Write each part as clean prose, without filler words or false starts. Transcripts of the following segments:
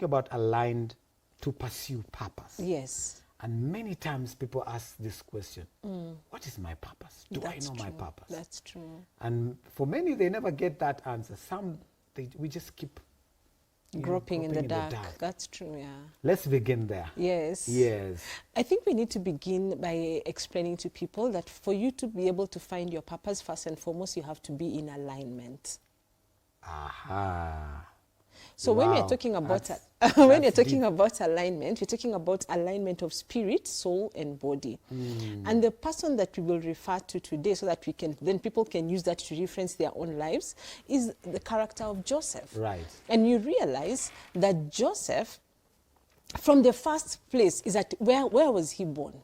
About aligned to pursue purpose. Yes. And many times people ask this question, what is my purpose? Do That's I know true. my purpose? That's true. And for many, they never get that answer. Some, we just keep Groping in the dark. That's true, yeah. Let's begin there. Yes. Yes. I think we need to begin by explaining to people that for you to be able to find your purpose, first and foremost, you have to be in alignment. Aha. So wow. when you're talking about about alignment, we're talking about alignment of spirit, soul, and body. And the person that we will refer to today, so that people can use that to reference their own lives, is the character of Joseph. Right. And you realize that Joseph, from the first place, is that where was he born?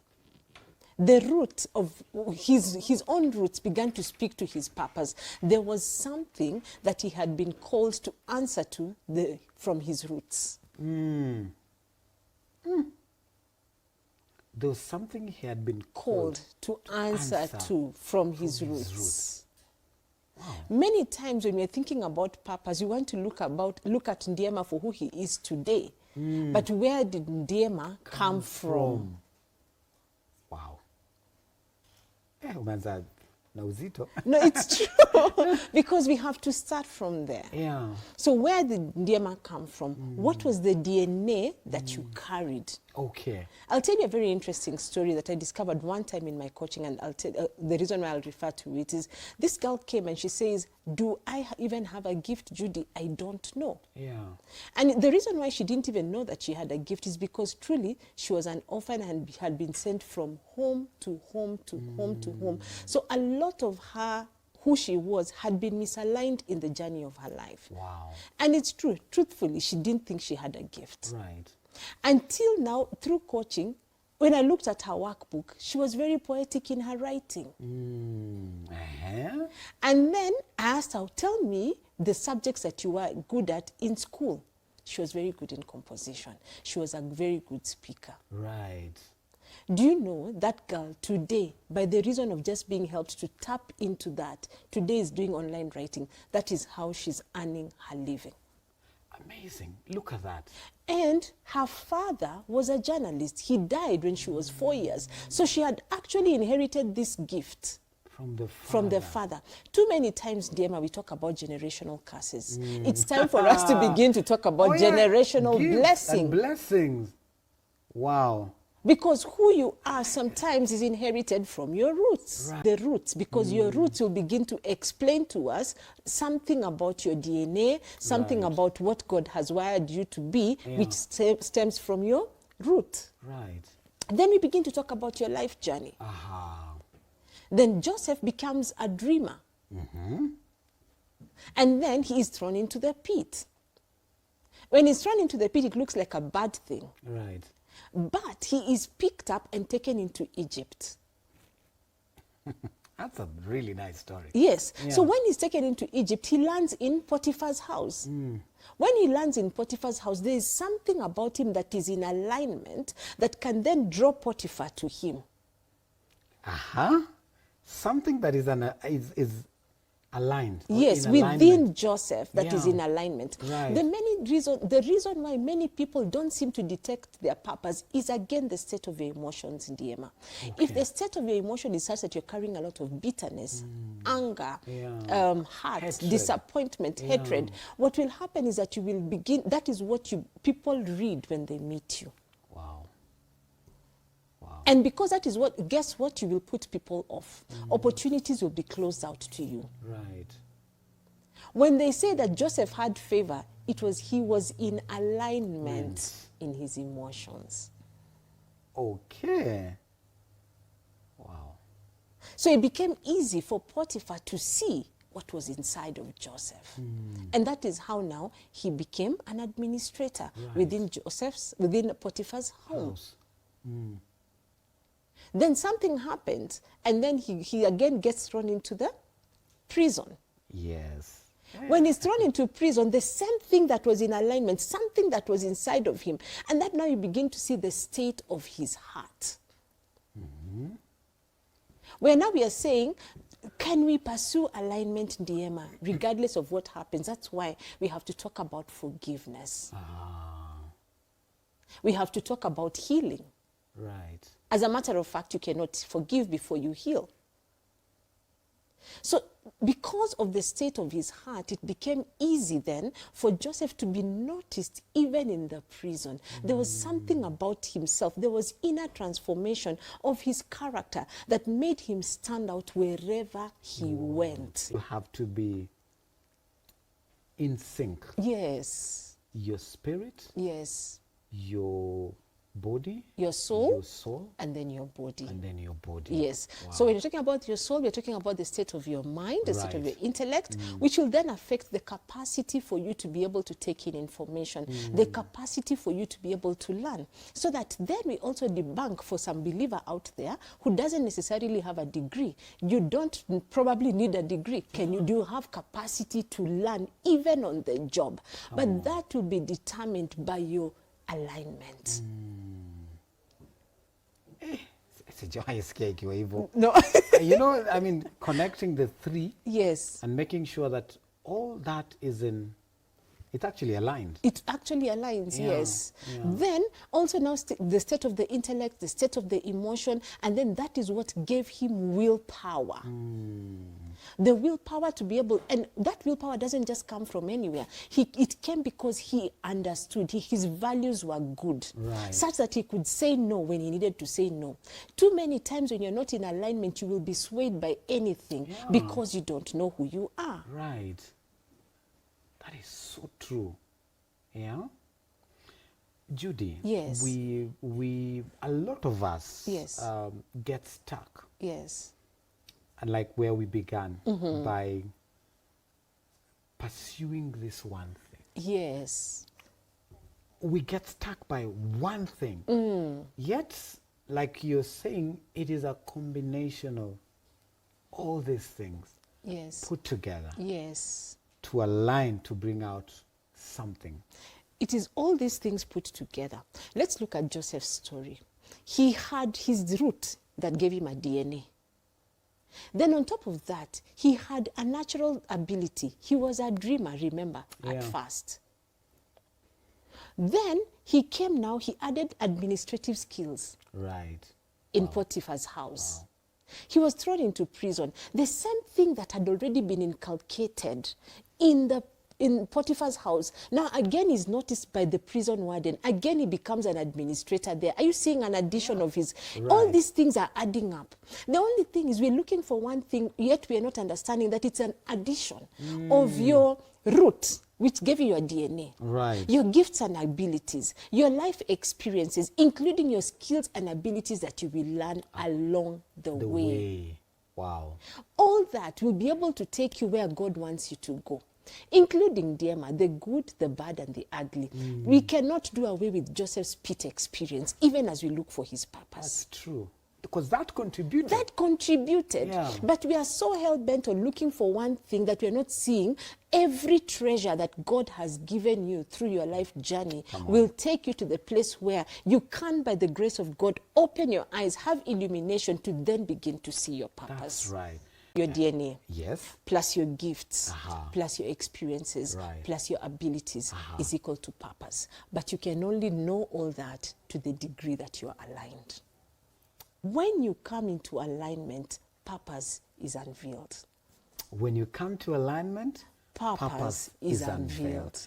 The root of his own roots began to speak to his purpose. There was something that he had been called to answer to from his roots. There was something he had been called to answer to from his roots. Wow. Many times when we're thinking about purpose, you want to look at Ndiema for who he is today. But where did Ndiema come from? Wow. Umeanza na uzito. No, it's true. Because we have to start from there. Yeah. So where did Ndiema come from? What was the DNA that you carried? Okay. I'll tell you a very interesting story that I discovered one time in my coaching, and I'll tell the reason why I'll refer to it is this girl came and she says, do I even have a gift, Judy? I don't know. Yeah. And the reason why she didn't even know that she had a gift is because truly she was an orphan and had been sent from home to home to home to home. So a lot of her, who she was, had been misaligned in the journey of her life. Wow. And it's true. Truthfully, she didn't think she had a gift. Right. Until now, through coaching, when I looked at her workbook, she was very poetic in her writing. And then I asked her, tell me the subjects that you were good at in school. She was very good in composition. She was a very good speaker. Right. Do you know that girl today, by the reason of just being helped to tap into that, today is doing online writing. That is how she's earning her living. Amazing. Look at that. And her father was a journalist. He died when she was 4 years. So she had actually inherited this gift from the father. Too many times, Ndiema, we talk about generational curses. It's time for us to begin to talk about generational blessings. Blessings. Wow. Because who you are sometimes is inherited from your roots. Right. The roots, because your roots will begin to explain to us something about your DNA, something about what God has wired you to be, which stems from your root. Right. Then we begin to talk about your life journey. Then Joseph becomes a dreamer. And then he is thrown into the pit. When he's thrown into the pit, it looks like a bad thing. Right. But he is picked up and taken into Egypt. That's a really nice story. Yes. Yeah. So when he's taken into Egypt, he lands in Potiphar's house. When he lands in Potiphar's house, there is something about him that is in alignment that can then draw Potiphar to him. Something that is aligned. Yes, within Joseph that is in alignment. Right. The reason why many people don't seem to detect their purpose is again the state of your emotions, Ndiema. If the state of your emotion is such that you're carrying a lot of bitterness, anger, hurt, disappointment, hatred, what will happen is that you will begin, that is what people read when they meet you. And because that is guess what, you will put people off. Opportunities will be closed out to you. Right. When they say that Joseph had favor, he was in alignment in his emotions. Okay. Wow. So it became easy for Potiphar to see what was inside of Joseph. And that is how now he became an administrator within Potiphar's house. Then something happened, and then he again gets thrown into the prison. Yes. When he's thrown into prison, the same thing that was in alignment, something that was inside of him, and that now you begin to see the state of his heart. Where now we are saying, can we pursue alignment, Ndiema, regardless of what happens? That's why we have to talk about forgiveness. we have to talk about healing. Right. As a matter of fact, you cannot forgive before you heal. So because of the state of his heart, it became easy then for Joseph to be noticed even in the prison. There was something about himself. There was inner transformation of his character that made him stand out wherever he went. You have to be in sync. Yes. Your spirit, Yes. your body, Your soul, and then your body. your body. Yes. Wow. So when you're talking about your soul, we're talking about the state of your mind, the state of Right. your intellect, which will then affect the capacity for you to be able to take in information, the capacity for you to be able to learn. So that then we also debunk for some believer out there who doesn't necessarily have a degree. You don't probably need a degree. Do you have capacity to learn even on the job? But that will be determined by your alignment. No. You know, I mean, connecting the three. Yes. And making sure that all that is in, it's actually aligned. It actually aligns, Yeah, yes. yeah. Then also now the state of the intellect, the state of the emotion, and then that is what gave him willpower. The willpower to be able, and that willpower doesn't just come from anywhere. It came because he understood, his values were good, Right. such that he could say no when he needed to say no. Too many times when you're not in alignment, you will be swayed by anything because you don't know who you are. Right. That is so true. Yeah. Judy. Yes. We a lot of us Yes. Get stuck. Yes. And like where we began by pursuing this one thing. Yes. We get stuck by one thing. Yet, like you're saying, it is a combination of all these things Yes. put together Yes. to align to bring out something. It is all these things put together. Let's look at Joseph's story. He had his root that gave him a DNA. Then on top of that, he had a natural ability. He was a dreamer, remember, at first. Then he added administrative skills. Right. In Potiphar's house. He was thrown into prison. The same thing that had already been inculcated in Potiphar's house, now again is noticed by the prison warden. Again, he becomes an administrator there. Are you seeing an addition of his? Right. All these things are adding up. The only thing is we're looking for one thing, yet we are not understanding that it's an addition of your root, which gave you your DNA. Right. Your gifts and abilities, your life experiences, including your skills and abilities that you will learn along the way. Wow. All that will be able to take you where God wants you to go, including, dear ma, the good, the bad, and the ugly. We cannot do away with Joseph's pit experience, even as we look for his purpose. That's true. Because that contributed. That contributed. Yeah. But we are so hell-bent on looking for one thing that we are not seeing. Every treasure that God has given you through your life journey will take you to the place where you can, by the grace of God, open your eyes, have illumination to then begin to see your purpose. That's right. Your DNA. Yes. Plus your gifts, Aha. plus your experiences, Right. plus your abilities Aha. is equal to purpose. But you can only know all that to the degree that you are aligned. When you come into alignment, purpose is unveiled. When you come to alignment, Purpose is unveiled.